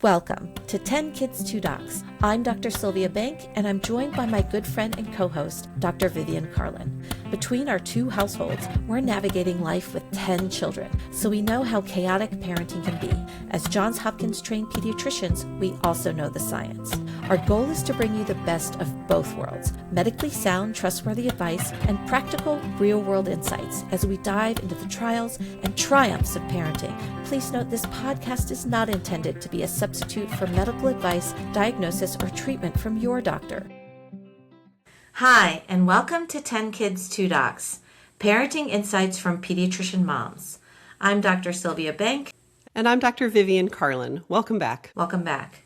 Welcome to 10 Kids, 2 Docs. I'm Dr. Sylvia Bank, and I'm joined by my good friend and co-host, Dr. Vivian Carlin. Between our two households, we're navigating life with 10 children, so we know how chaotic parenting can be. As Johns Hopkins trained pediatricians, we also know the science. Our goal is to bring you the best of both worlds, medically sound, trustworthy advice, and practical, real-world insights as we dive into the trials and triumphs of parenting. Please note this podcast is not intended to be a substitute for medical advice, diagnosis, or treatment from your doctor. Hi, and welcome to 10 Kids, 2 Docs, parenting insights from pediatrician moms. I'm Dr. Sylvia Bank. And I'm Dr. Vivian Carlin. Welcome back. Welcome back.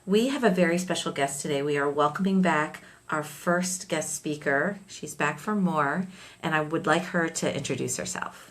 We have a very special guest today. We are welcoming back our first guest speaker. She's back for more, and I would like her to introduce herself.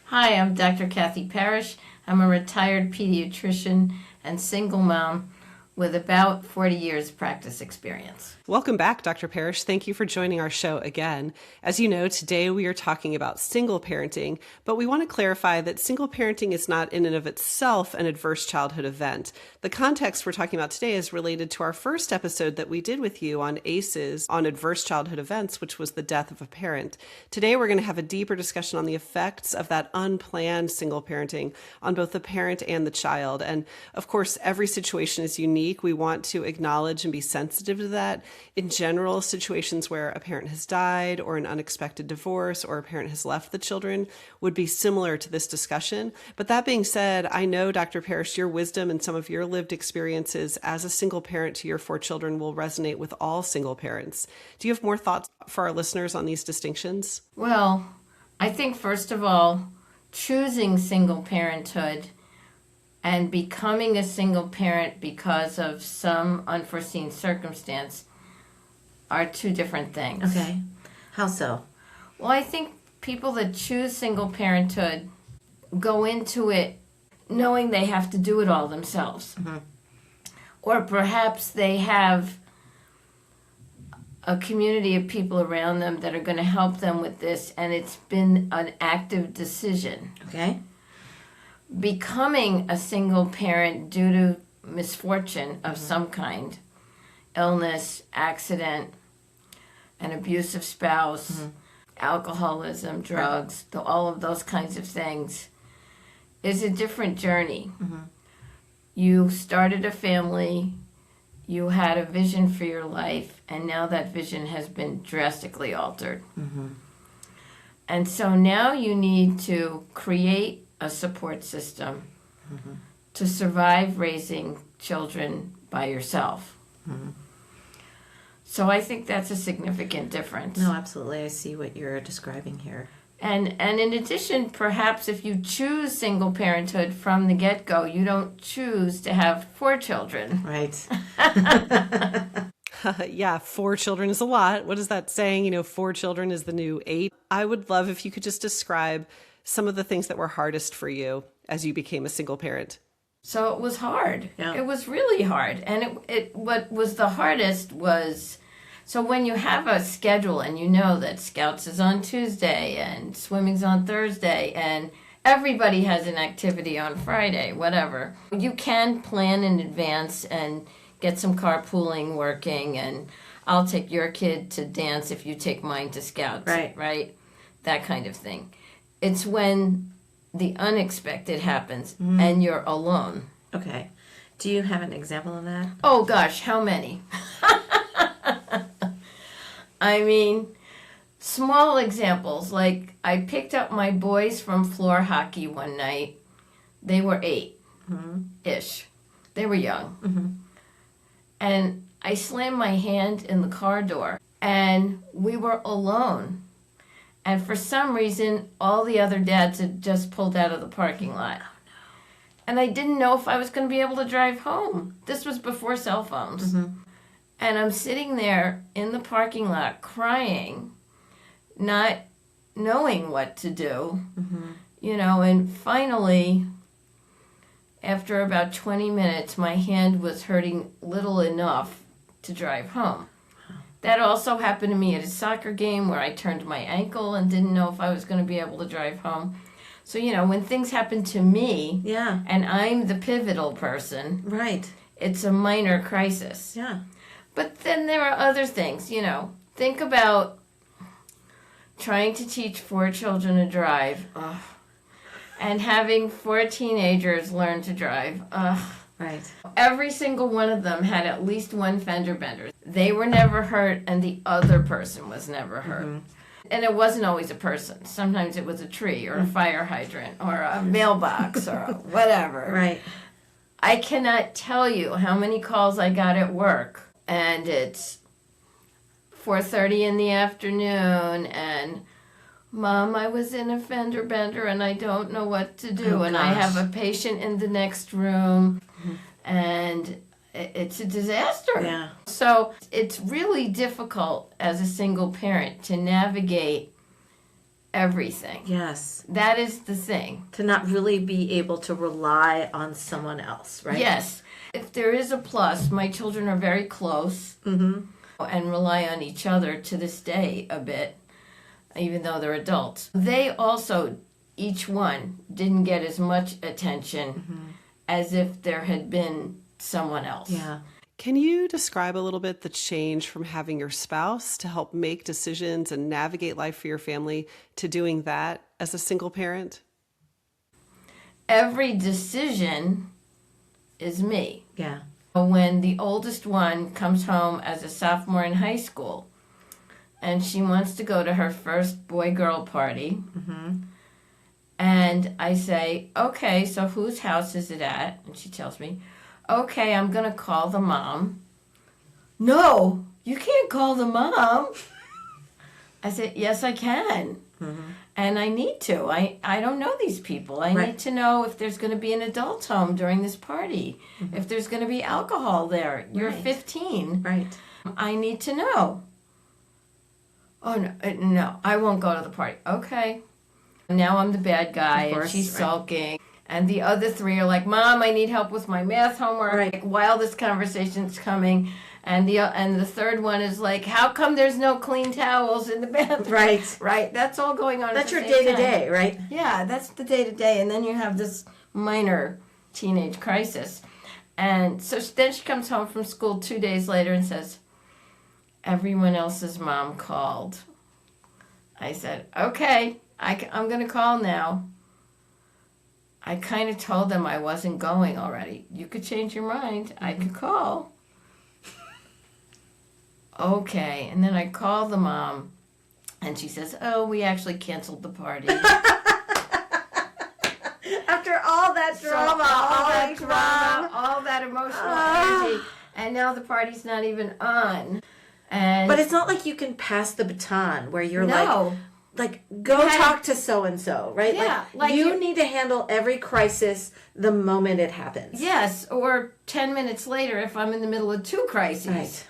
Hi, I'm Dr. Cathy Parrish. I'm a retired pediatrician and single mom with about 40 years practice experience. Welcome back, Dr. Parrish. Thank you for joining our show again. As you know, today we are talking about single parenting, but we want to clarify that single parenting is not in and of itself an adverse childhood event. The context we're talking about today is related to our first episode that we did with you on ACEs, on adverse childhood events, which was the death of a parent. Today we're going to have a deeper discussion on the effects of that unplanned single parenting on both the parent and the child. And of course, every situation is unique. We want to acknowledge and be sensitive to that. In general, situations where a parent has died or an unexpected divorce or a parent has left the children would be similar to this discussion. But that being said, I know, Dr. Parrish, your wisdom and some of your lived experiences as a single parent to your 4 children will resonate with all single parents. Do you have more thoughts for our listeners on these distinctions? Well, I think first of all, choosing single parenthood and becoming a single parent because of some unforeseen circumstance are two different things. Okay. How so? Well, I think people that choose single parenthood go into it knowing they have to do it all themselves. Mm-hmm. Or perhaps they have a community of people around them that are going to help them with this, and it's been an active decision. Okay. Becoming a single parent due to misfortune of some kind, illness, accident, an abusive spouse, alcoholism, drugs, all of those kinds of things, is a different journey. You started a family, you had a vision for your life, and now that vision has been drastically altered. And so now you need to create a support system to survive raising children by yourself. So I think that's a significant difference. No, absolutely. I see what you're describing here. And in addition, perhaps if you choose single parenthood from the get-go, you don't choose to have 4 children. Right. Yeah, 4 children is a lot. What is that saying? 4 children is the new 8. I would love if you could just describe some of the things that were hardest for you as you became a single parent. So it was hard. Yeah. It was really hard. And what was the hardest was, so when you have a schedule and you know that Scouts is on Tuesday and swimming's on Thursday and everybody has an activity on Friday, whatever, you can plan in advance and get some carpooling working, and I'll take your kid to dance if you take mine to Scouts. Right? That kind of thing. It's when the unexpected happens and you're alone. Okay. Do you have an example of that? Oh gosh, how many? I mean, small examples, like I picked up my boys from floor hockey one night. They were 8-ish. They were young. And I slammed my hand in the car door, and we were alone. And for some reason, all the other dads had just pulled out of the parking lot. Oh, no. And I didn't know if I was going to be able to drive home. This was before cell phones. And I'm sitting there in the parking lot crying, not knowing what to do, and finally, after about 20 minutes, my hand was hurting little enough to drive home. That also happened to me at a soccer game where I turned my ankle and didn't know if I was going to be able to drive home. So, when things happen to me, Yeah. and I'm the pivotal person, Right. it's a minor crisis. Yeah. But then there are other things, Think about trying to teach 4 children to drive, and having 4 teenagers learn to drive. Right. Every single one of them had at least one fender bender. They were never hurt, and the other person was never hurt. Mm-hmm. And it wasn't always a person. Sometimes it was a tree or a fire hydrant or a mailbox or whatever. Right. I cannot tell you how many calls I got at work, and it's 4:30 in the afternoon, and Mom, I was in a fender bender and I don't know what to do, and I have a patient in the next room, and it's a disaster. Yeah. So it's really difficult as a single parent to navigate everything. Yes. That is the thing. To not really be able to rely on someone else, right? Yes. If there is a plus, my children are very close and rely on each other to this day a bit, even though they're adults. They also, each one, didn't get as much attention as if there had been someone else. Yeah. Can you describe a little bit the change from having your spouse to help make decisions and navigate life for your family to doing that as a single parent? Every decision is me. Yeah. When the oldest one comes home as a sophomore in high school, and she wants to go to her first boy-girl party, and I say, okay, so whose house is it at? And she tells me, okay, I'm going to call the mom. No, you can't call the mom. I said, yes, I can. And I need to. I don't know these people. I need to know if there's going to be an adult home during this party, if there's going to be alcohol there. You're 15. Right. I need to know. Oh, no, I won't go to the party. Okay. Now I'm the bad guy, and she's sulking. And the other 3 are like, Mom, I need help with my math homework. Right. Like, while this conversation's coming. And the third one is like, how come there's no clean towels in the bathroom? Right. Right. That's all going on. That's your at the same day-to-day, time. right? Yeah, that's the day-to-day. And then you have this minor teenage crisis. And so then she comes home from school 2 days later and says, everyone else's mom called. I said, okay, I'm going to call now. I kind of told them I wasn't going already. You could change your mind. I could call. Okay. And then I call the mom, and she says, oh, we actually canceled the party. After all that drama, all that emotional energy, and now the party's not even on. And but it's not like you can pass the baton where you're no. like go talk to so-and-so, right? Yeah, like you need to handle every crisis the moment it happens. Yes, or 10 minutes later if I'm in the middle of 2 crises. Right.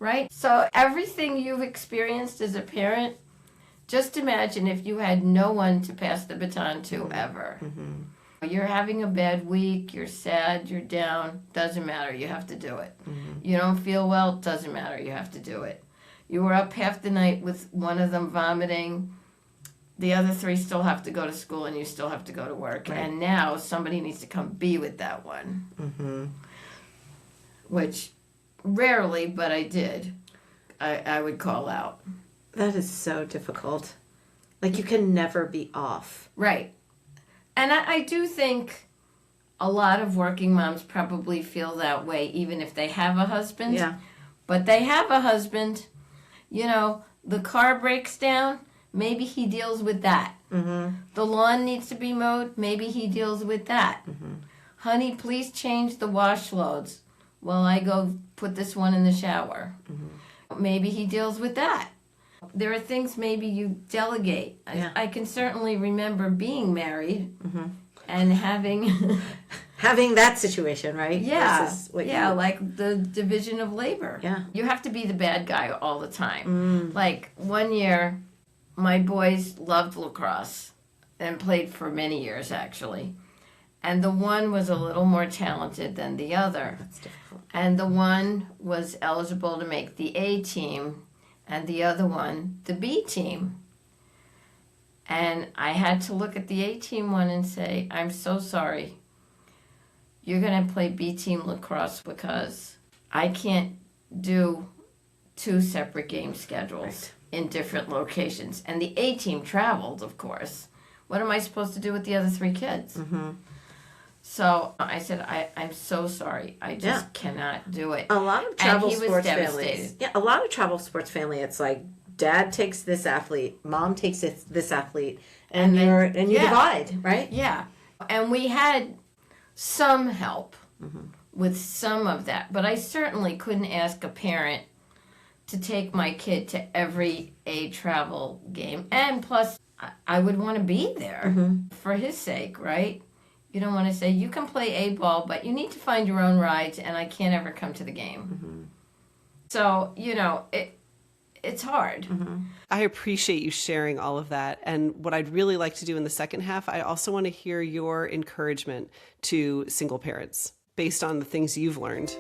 Right? So everything you've experienced as a parent, just imagine if you had no one to pass the baton to ever. You're having a bad week, you're sad, you're down, doesn't matter, you have to do it. You don't feel well, doesn't matter, you have to do it. You were up half the night with one of them vomiting, the other 3 still have to go to school and you still have to go to work. Right. And now somebody needs to come be with that one. Which rarely, but I did. I would call out. That is so difficult. Like you can never be off. Right. And I do think a lot of working moms probably feel that way even if they have a husband. Yeah. But they have a husband. The car breaks down, maybe he deals with that. The lawn needs to be mowed, maybe he deals with that. Honey, please change the wash loads while I go put this one in the shower. Maybe he deals with that. There are things maybe you delegate. Yeah. I can certainly remember being married and having having that situation, right? Versus what like the division of labor. Yeah. You have to be the bad guy all the time. Like one year, my boys loved lacrosse and played for many years actually. And the one was a little more talented than the other. That's difficult. And the one was eligible to make the A team and the other one the B team. And I had to look at the A-team one and say, I'm so sorry. You're going to play B-team lacrosse because I can't do 2 separate game schedules in different locations. And the A-team traveled, of course. What am I supposed to do with the other 3 kids? Mm-hmm. So I said, I'm so sorry. I just cannot do it. A lot of travel and he sports was families. devastated. Yeah, a lot of travel sports family. It's like dad takes this athlete, mom takes this athlete, and you divide, right? Yeah, and we had some help with some of that, but I certainly couldn't ask a parent to take my kid to every A travel game, and plus I would want to be there for his sake, right? You don't want to say, you can play A ball, but you need to find your own rides, and I can't ever come to the game. So, it's hard. I appreciate you sharing all of that. And what I'd really like to do in the second half, I also want to hear your encouragement to single parents based on the things you've learned.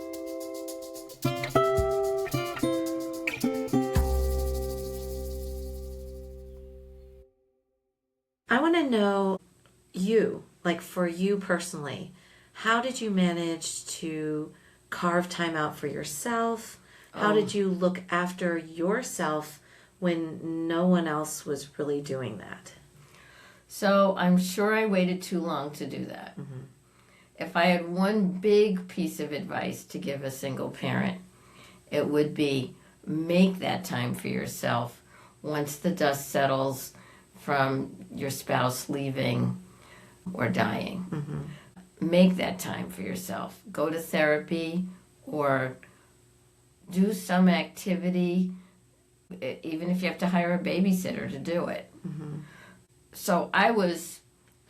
I want to know you, like for you personally, how did you manage to carve time out for yourself? How did you look after yourself when no one else was really doing that? So I'm sure I waited too long to do that. If I had one big piece of advice to give a single parent, it would be make that time for yourself once the dust settles from your spouse leaving or dying. Make that time for yourself. Go to therapy or do some activity, even if you have to hire a babysitter to do it. So I was,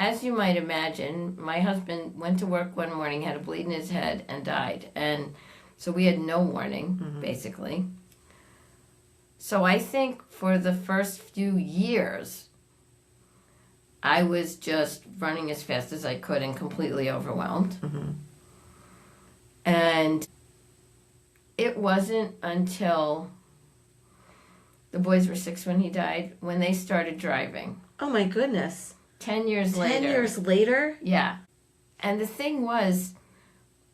as you might imagine, my husband went to work one morning, had a bleed in his head, and died. And so we had no warning, basically. So I think for the first few years, I was just running as fast as I could and completely overwhelmed. And it wasn't until the boys were 6 when he died, when they started driving. Oh my goodness. 10 years later. 10 years later? Yeah. And the thing was,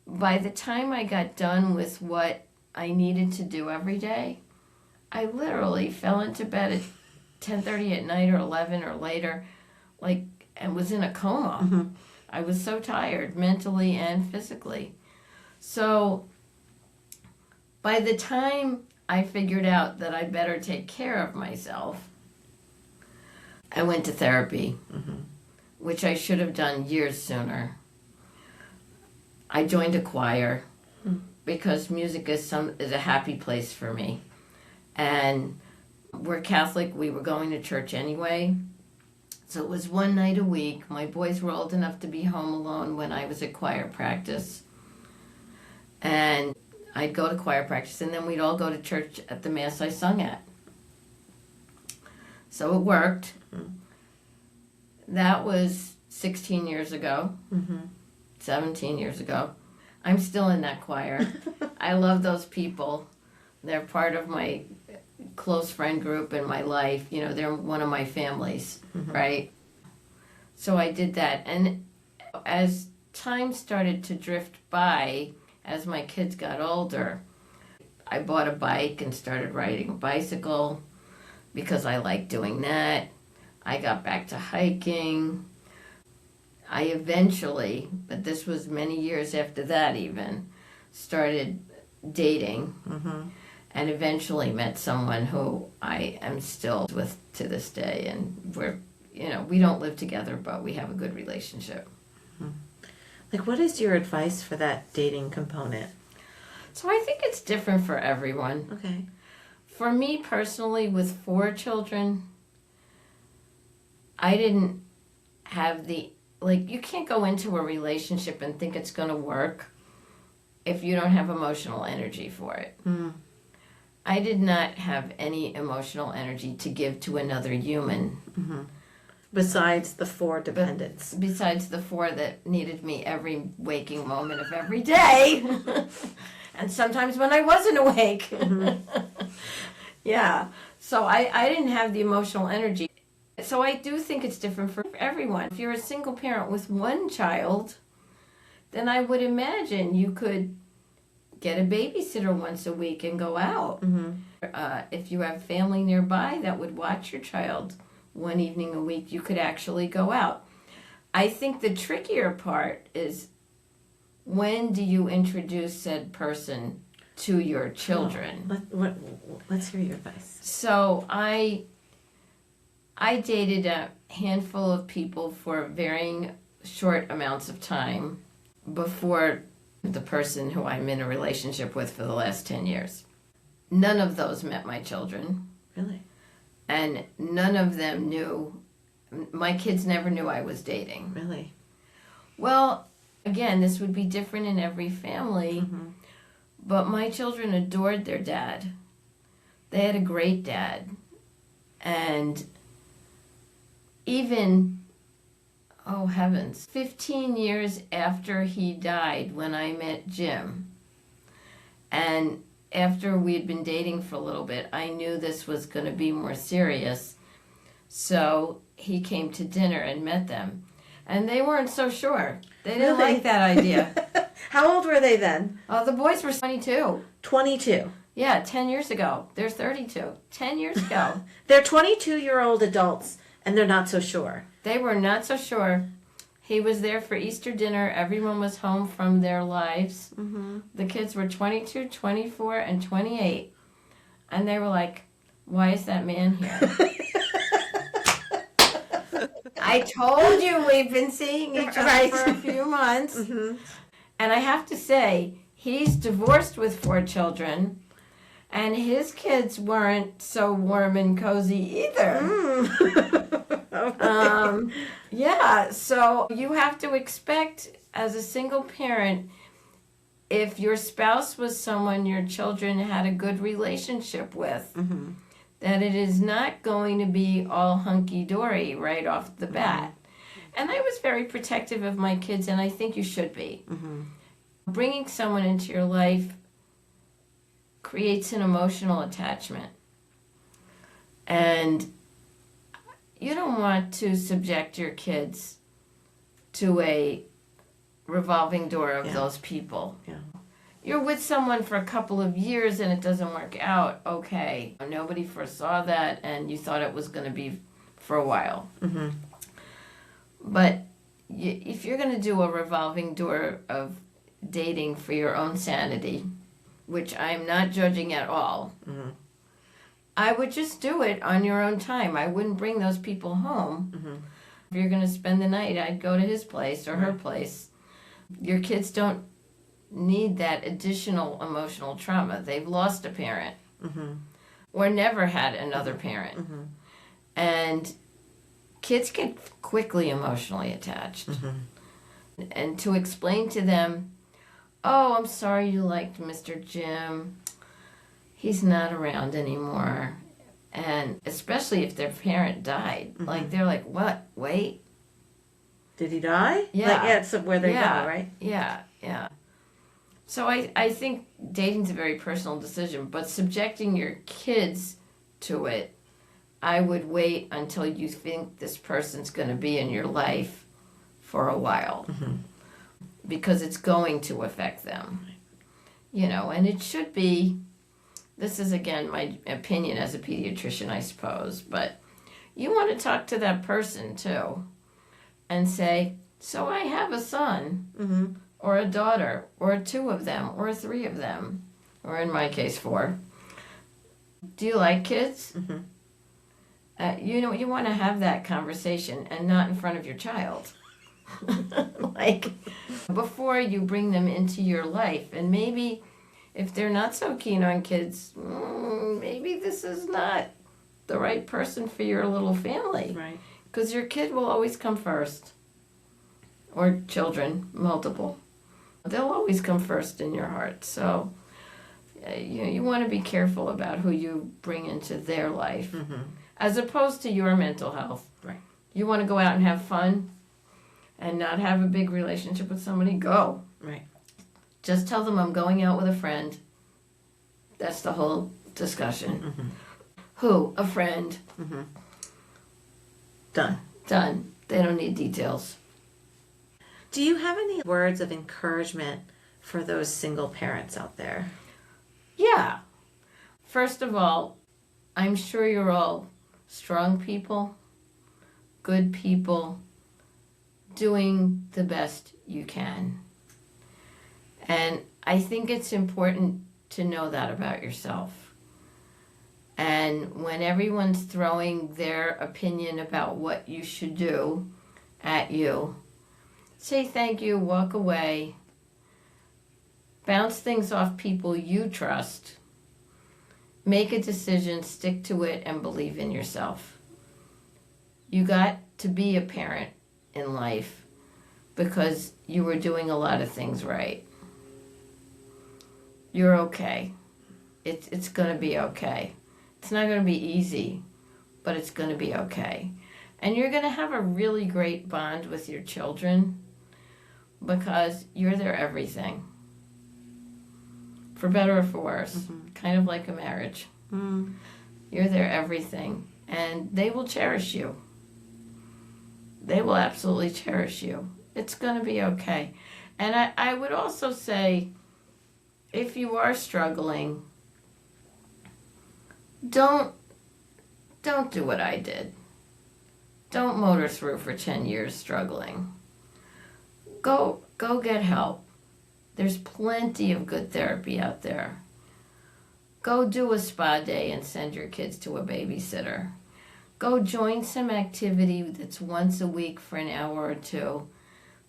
by the time I got done with what I needed to do every day, I literally fell into bed at 10:30 at night or 11 or later, and was in a coma. I was so tired, mentally and physically. So by the time I figured out that I better take care of myself, I went to therapy, which I should have done years sooner. I joined a choir because music is a happy place for me. And we're Catholic, we were going to church anyway. So it was one night a week. My boys were old enough to be home alone when I was at choir practice. And I'd go to choir practice, and then we'd all go to church at the mass I sung at. So it worked. That was 16 years ago, 17 years ago. I'm still in that choir. I love those people. They're part of my close friend group in my life. They're one of my families, right? So I did that. And as time started to drift by, as my kids got older, I bought a bike and started riding a bicycle because I like doing that. I got back to hiking. I eventually, but this was many years after that even, started dating and eventually met someone who I am still with to this day. And we don't live together, but we have a good relationship. What is your advice for that dating component? So I think it's different for everyone. Okay. For me personally, with 4 children, I didn't have you can't go into a relationship and think it's going to work if you don't have emotional energy for it. I did not have any emotional energy to give to another human. Besides the 4 dependents. Besides the 4 that needed me every waking moment of every day. And sometimes when I wasn't awake. Yeah. So I didn't have the emotional energy. So I do think it's different for everyone. If you're a single parent with one child, then I would imagine you could get a babysitter once a week and go out. If you have family nearby that would watch your child one evening a week, you could actually go out. I think the trickier part is, when do you introduce said person to your children? Let's hear your advice. So I dated a handful of people for varying short amounts of time before the person who I'm in a relationship with for the last 10 years. None of those met my children. Really? And none of them knew, my kids never knew I was dating. Really? Well, again, this would be different in every family, but my children adored their dad. They had a great dad. And even, oh heavens, 15 years after he died, when I met Jim, and after we had been dating for a little bit, I knew this was going to be more serious. So he came to dinner and met them. And they weren't so sure. They didn't like that idea. How old were they then? Oh, the boys were 22. 22. Yeah, 10 years ago. They're 32. 10 years ago. They're 22-year-old adults, and they're not so sure. They were not so sure. He was there for Easter dinner. Everyone was home from their lives. The kids were 22, 24, and 28. And they were like, why is that man here? I told you we've been seeing each other for a few months. And I have to say, he's divorced with 4 children. And his kids weren't so warm and cozy either. Yeah, so you have to expect, as a single parent, if your spouse was someone your children had a good relationship with, that it is not going to be all hunky-dory right off the bat. And I was very protective of my kids, and I think you should be. Bringing someone into your life creates an emotional attachment. And you don't want to subject your kids to a revolving door of those people. You're with someone for a couple of years and it doesn't work out. Okay, nobody foresaw that, and you thought it was going to be for a while. But if you're going to do a revolving door of dating for your own sanity, which I'm not judging at all, I would just do it on your own time. I wouldn't bring those people home. If you're going to spend the night, I'd go to his place or her place. Your kids don't need that additional emotional trauma. They've lost a parent or never had another parent. And kids get quickly emotionally attached. And to explain to them, oh, I'm sorry you liked Mr. Jim. He's not around anymore. And especially if their parent died. Like, they're like, what? Wait? Did he die? Yeah. Like, it's where they go, right? Yeah. So I think dating's a very personal decision, but subjecting your kids to it, I would wait until you think this person's going to be in your life for a while. Because it's going to affect them. You know, and it should be, this is again my opinion as a pediatrician, I suppose, but you want to talk to that person too and say, so I have a son or a daughter or 2 of them or 3 of them, or in my case 4. Do you like kids? You know, you want to have that conversation and not in front of your child. Like, before you bring them into your life. And maybe if they're not so keen on kids, maybe this is not the right person for your little family. Right. Because your kid will always come first. Or children, multiple. They'll always come first in your heart. So you want to be careful about who you bring into their life. As opposed to your mental health. Right. You want to go out and have fun and not have a big relationship with somebody, go. Right. Just tell them I'm going out with a friend. That's the whole discussion. Who? A friend. Done. Done. They don't need details. Do you have any words of encouragement for those single parents out there? Yeah. First of all, I'm sure you're all strong people, good people, doing the best you can. And I think it's important to know that about yourself. And when everyone's throwing their opinion about what you should do at you, say thank you, walk away, bounce things off people you trust, make a decision, stick to it, and believe in yourself. You got to be a parent in life because you were doing a lot of things right. You're okay. It's going to be okay. It's not going to be easy, but it's going to be okay. And you're going to have a really great bond with your children because you're their everything. For better or for worse, kind of like a marriage. You're their everything, and they will cherish you. They will absolutely cherish you. It's going to be okay. And I would also say, if you are struggling, don't do what I did. Don't motor through for 10 years struggling. Go get help. There's plenty of good therapy out there. Go do a spa day and send your kids to a babysitter. Go join some activity that's once a week for an hour or two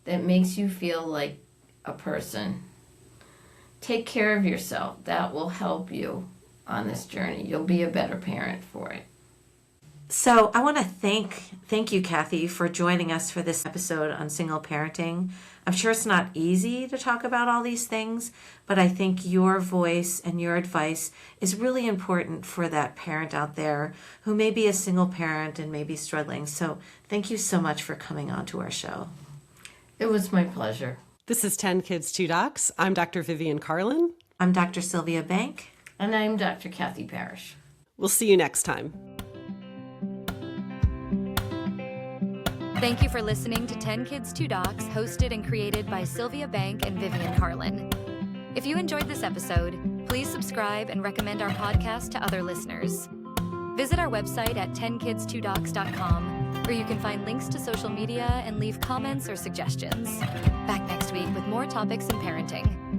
that makes you feel like a person. Take care of yourself. That will help you on this journey. You'll be a better parent for it. So I want to thank you, Cathy, for joining us for this episode on single parenting. I'm sure it's not easy to talk about all these things, but I think your voice and your advice is really important for that parent out there who may be a single parent and may be struggling. So thank you so much for coming on to our show. It was my pleasure. This is 10 Kids, 2 Docs. I'm Dr. Vivian Carlin. I'm Dr. Sylvia Bank. And I'm Dr. Cathy Parrish. We'll see you next time. Thank you for listening to 10 Kids, 2 Docs, hosted and created by Sylvia Bank and Vivian Carlin. If you enjoyed this episode, please subscribe and recommend our podcast to other listeners. Visit our website at 10Kids2Docs.com, where you can find links to social media and leave comments or suggestions. Back next week with more topics in parenting.